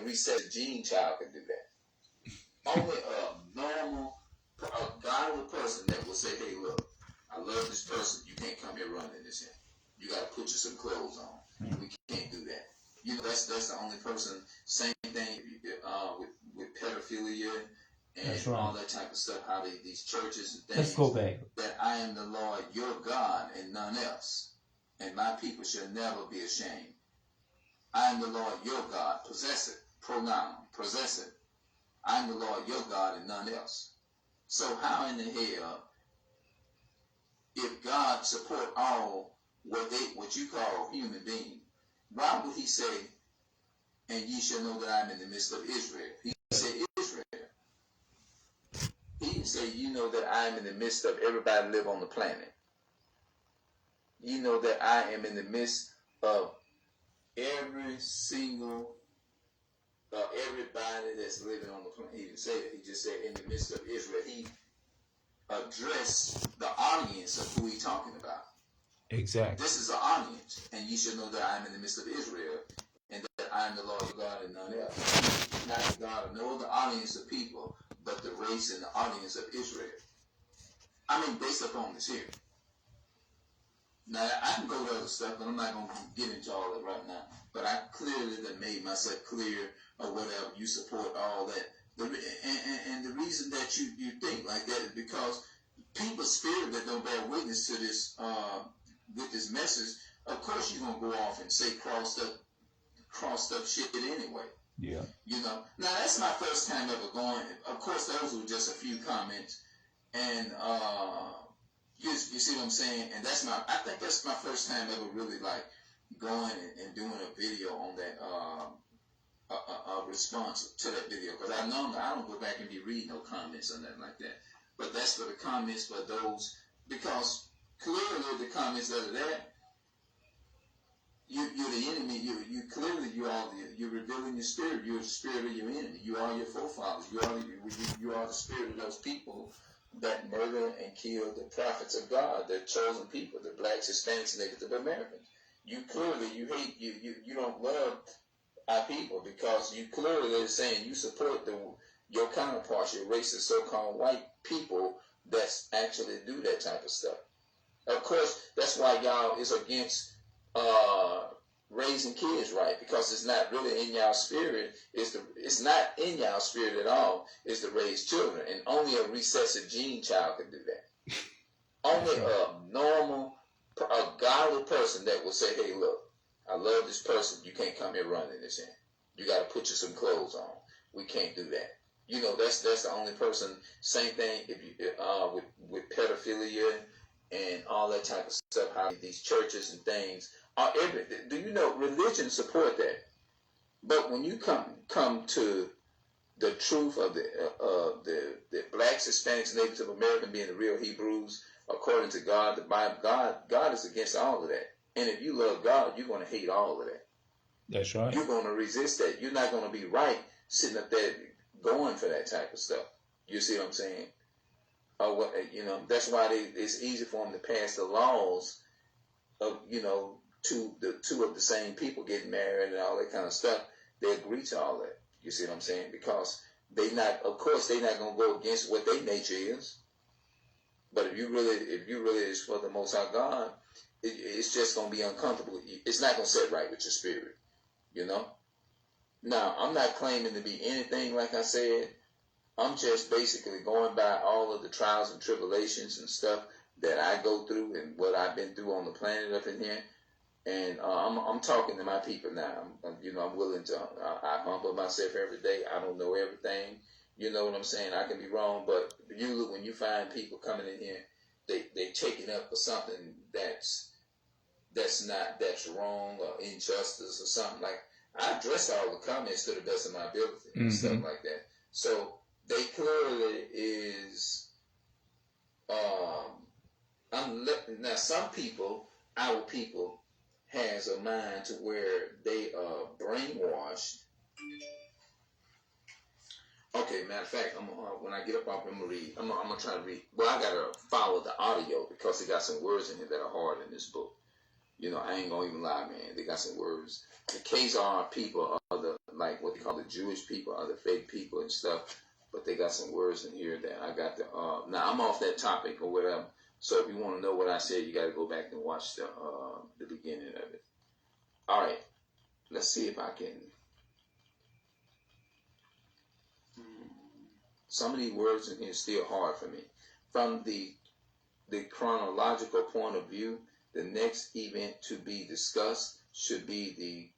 recessive gene child can do that. Only a normal, a godly person that will say, hey, look, I love this person. You can't come here running this in. You got to put you some clothes on. We can't do that. You know, that's the only person. Same thing with pedophilia and all that type of stuff. How these churches and things. Let's go back. That I am the Lord your God and none else, and my people shall never be ashamed. I am the Lord your God. Possessive pronoun. Possessive. I am the Lord your God and none else. So how in the hell, if God support all what you call human being, why would he say, and ye shall know that I am in the midst of Israel? He said Israel. He didn't say, you know that I am in the midst of everybody live on the planet. You know that I am in the midst of every single, everybody that's living on the planet. He didn't say that. He just said in the midst of Israel. He addressed the audience of who he's talking about. Exactly. This is the audience, and you should know that I am in the midst of Israel, and that I am the Lord your God and none else. Not the God of no other audience of people, but the race and the audience of Israel. I mean, based upon this here. Now, I can go to other stuff, but I'm not going to get into all that right now. But I clearly done made myself clear or whatever. You support all that. And the reason that you think like that is because people's spirit that don't bear witness to this, with this message, of course you're going to go off and say crossed up shit anyway. Yeah. You know. Now, that's my first time ever going. Of course, those were just a few comments. And, you see what I'm saying? And I think that's my first time ever really like going and doing a video on that, a response to that video. Because I don't go back and be reading no comments or nothing like that. But that's for the comments for those, because clearly the comments that are there, you're the enemy. You're revealing your spirit. You're the spirit of your enemy. You are your forefathers. You are the spirit of those people that murder and kill the prophets of God, the chosen people, the blacks, Hispanics, and Native Americans. You hate, you don't love our people because you clearly are saying you support your counterparts, your racist so-called white people that's actually do that type of stuff. Of course, that's why y'all is against raising kids right, because it's not really in y'all spirit. It's not in y'all spirit at all. Is to raise children, and only a recessive gene child can do that. Only a normal, a godly person that will say, "Hey, look, I love this person. You can't come here running this in. You got to put you some clothes on. We can't do that." You know, that's the only person. Same thing if you with pedophilia and all that type of stuff. How these churches and things are do you know religion support that? But when you come to the truth of the blacks, Hispanics, Native American being the real Hebrews, according to God, the Bible, God is against all of that. And if you love God, you're going to hate all of that. That's right. You're going to resist that. You're not going to be right sitting up there going for that type of stuff. You see what I'm saying? You know, that's why it's easy for them to pass the laws of, you know, two of the same people getting married and all that kind of stuff. They agree to all that. You see what I'm saying? Because of course they're not going to go against what their nature is. But if you really is for the Most High God, it's just going to be uncomfortable. It's not going to sit right with your spirit, you know? Now, I'm not claiming to be anything, like I said. I'm just basically going by all of the trials and tribulations and stuff that I go through and what I've been through on the planet up in here. And I'm talking to my people now. I'm willing to, I humble myself every day. I don't know everything. You know what I'm saying? I can be wrong, but usually when you find people coming in here, they taking up for something that's wrong or injustice or something. Like, I address all the comments to the best of my ability and stuff like that. So they clearly is. Now some people, our people, has a mind to where they are brainwashed. Okay, matter of fact, when I get up off, I'm gonna read. I'm gonna try to read. Well, I gotta follow the audio because it got some words in it that are hard in this book. You know, I ain't gonna even lie, man. They got some words. The KZR people are like what they call the Jewish people or the fake people and stuff. But they got some words in here that I got to. Now I'm off that topic or whatever. So if you want to know what I said, you got to go back and watch the beginning of it. All right, let's see if I can. Some of these words in here are still hard for me. From the chronological point of view, the next event to be discussed should be the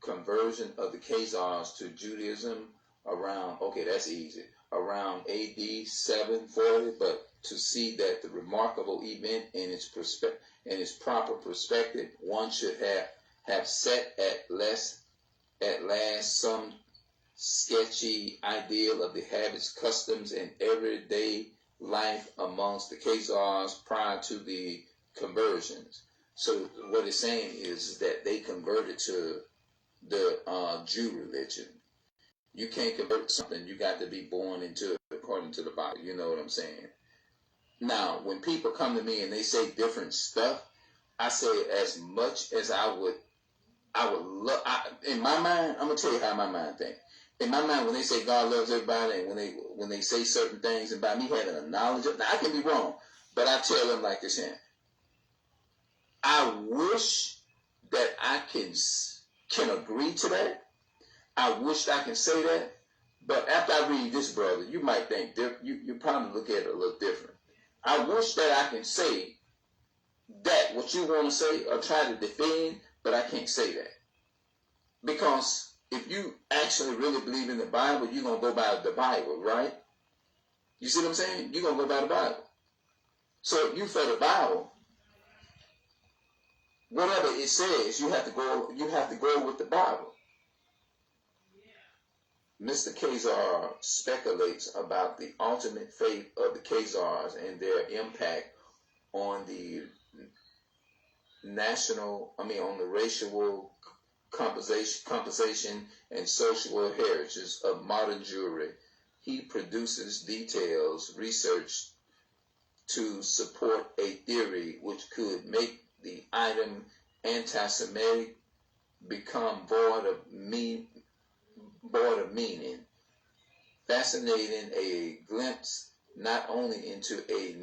conversion of the Khazars to Judaism around, okay, that's easy, around AD 740, but to see that the remarkable event in its proper perspective, one should have set at last some sketchy ideal of the habits, customs, and everyday life amongst the Khazars prior to the conversions. So what it's saying is that they converted to the Jew religion. You can't convert something you got to be born into it according to the Bible. You know what I'm saying? Now, when people come to me and they say different stuff, I say as much as I would love. In my mind, I'm gonna tell you how my mind thinks. In my mind, when they say God loves everybody, and when they say certain things about me having a knowledge of, now I can be wrong, but I tell them like this here. I wish that I can agree to that. I wish I can say that, but after I read this, brother, you might think you probably look at it a little different. I wish that I can say that what you want to say or try to defend, but I can't say that. Because if you actually really believe in the Bible, you're going to go by the Bible, right? You see what I'm saying? You're going to go by the Bible. So if you for the Bible, whatever it says, you have to go with the Bible. Mr. Khazar speculates about the ultimate fate of the Khazars and their impact on the on the racial composition and social heritage of modern Jewry. He produces details research to support a theory which could make the item anti-Semitic become void of meaning. Fascinating, a glimpse not only into a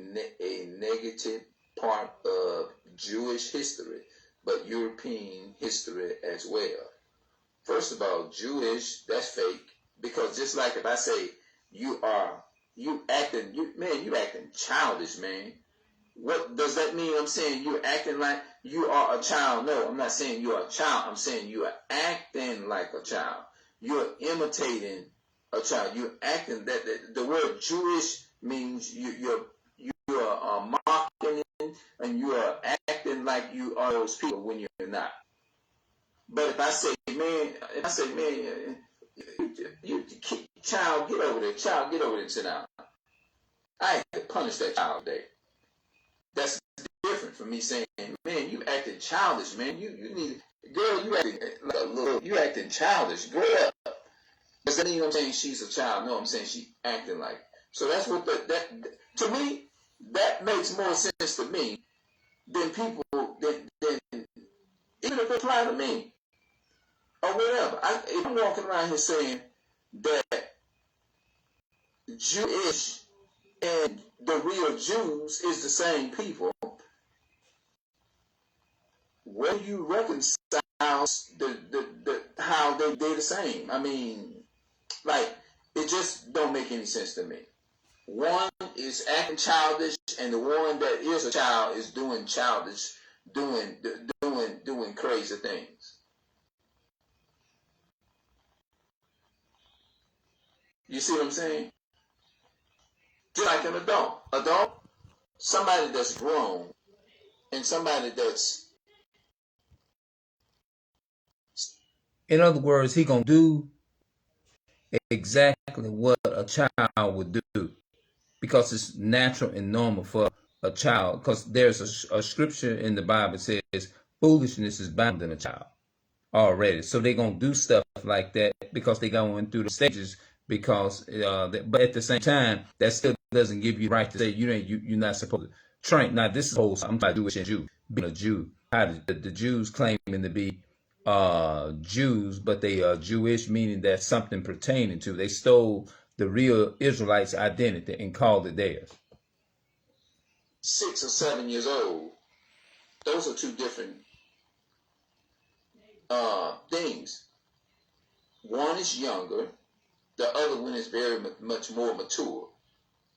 negative part of Jewish history, but European history as well. First of all, Jewish, that's fake, because just like if I say you acting childish, man. What does that mean? I'm saying you're acting like you are a child. No, I'm not saying you are a child. I'm saying you are acting like a child. You're imitating a child. You're acting the word Jewish means you're mocking and you are acting like you are those people when you're not. But if I say, man, you child, get over there. Child, get over there and sit down. I ain't to punish that child today. That's different from me saying, man, you acting childish, man. You need, girl, you acting like a little, you acting childish. Grow up. Does that mean I'm saying she's a child? No, I'm saying she acting like. So that's what that to me, that makes more sense to me than people than even if it apply to me or whatever. If I'm walking around here saying that Jewish and the real Jews is the same people, where do you reconcile the how they're the same? I mean, like, it just don't make any sense to me. One is acting childish, and the one that is a child is doing childish, doing crazy things. You see what I'm saying? Just like an adult, somebody that's grown, and somebody that's. In other words, he gonna do exactly what a child would do, because it's natural and normal for a child. Because there's a scripture in the Bible that says foolishness is bound in a child already. So they're gonna do stuff like that because they going through the stages. Because, but at the same time, that still doesn't give you the right to say you're not supposed to train. Now this is whole. I'm trying to do with Jew, being a Jew. How the Jews claiming to be Jews, but they are Jewish, meaning that's something pertaining to. They stole the real Israelites' identity and called it theirs. 6 or 7 years old. Those are two different things. One is younger, the other one is very much more mature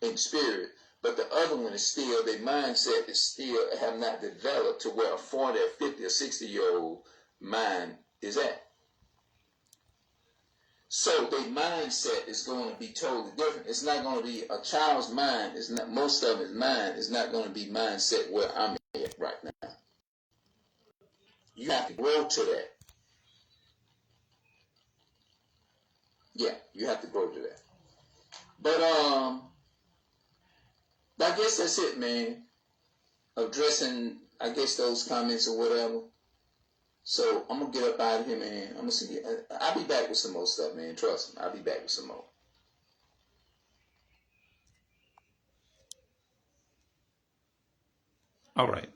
in spirit, but the other one is still, their mindset is still have not developed to where a 40 or 50 or 60-year-old mind is at. So their mindset is going to be totally different. It's not going to be a child's mind. Is not, most of his mind is not going to be mindset where I'm at right now. You have to grow to that. Yeah, you have to grow to that. But I guess that's it, man. Addressing, I guess, those comments or whatever. So I'm gonna get up out of here, man. I'm gonna see. I'll be back with some more stuff, man. Trust me, I'll be back with some more. All right.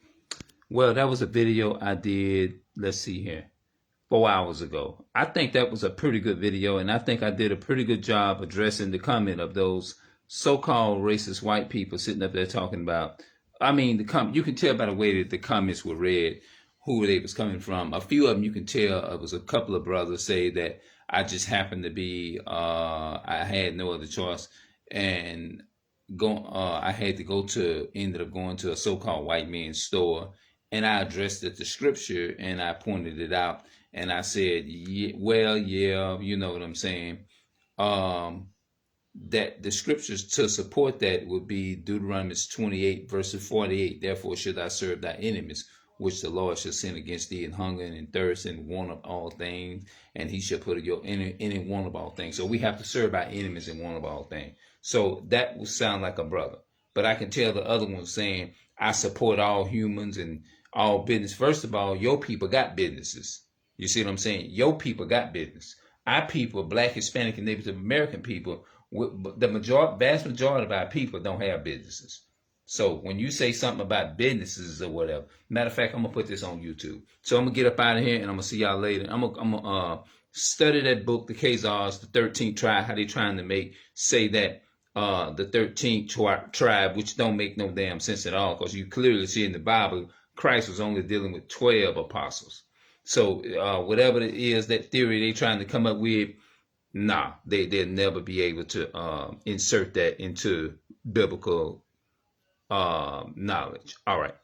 Well, that was a video I did, let's see here, 4 hours ago. I think that was a pretty good video, and I think I did a pretty good job addressing the comment of those so-called racist white people sitting up there talking about, I mean, you can tell by the way that the comments were read who they was coming from. A few of them you can tell, it was a couple of brothers say that I just happened to be, I had no other choice, and I had to ended up going to a so-called white man's store, and I addressed the scripture and I pointed it out, and I said, yeah, well, yeah, you know what I'm saying. That the scriptures to support that would be Deuteronomy 28 verses 48. Therefore should I serve thy enemies, which the Lord shall send against thee in hunger and in thirst and want of all things, and he shall put your in want of all things. So we have to serve our enemies in want of all things. So that would sound like a brother. But I can tell the other one saying, I support all humans and all business. First of all, your people got businesses. You see what I'm saying? Your people got business. Our people, Black, Hispanic, and Native American people, the vast majority of our people don't have businesses. So when you say something about businesses or whatever, matter of fact, I'm going to put this on YouTube. So I'm going to get up out of here and I'm going to see y'all later. I'm going to study that book, the Khazars, the 13th tribe, how they trying to say that the 13th tribe, which don't make no damn sense at all, because you clearly see in the Bible, Christ was only dealing with 12 apostles. So whatever it is, that theory they trying to come up with, nah, they'll never be able to insert that into biblical knowledge. All right.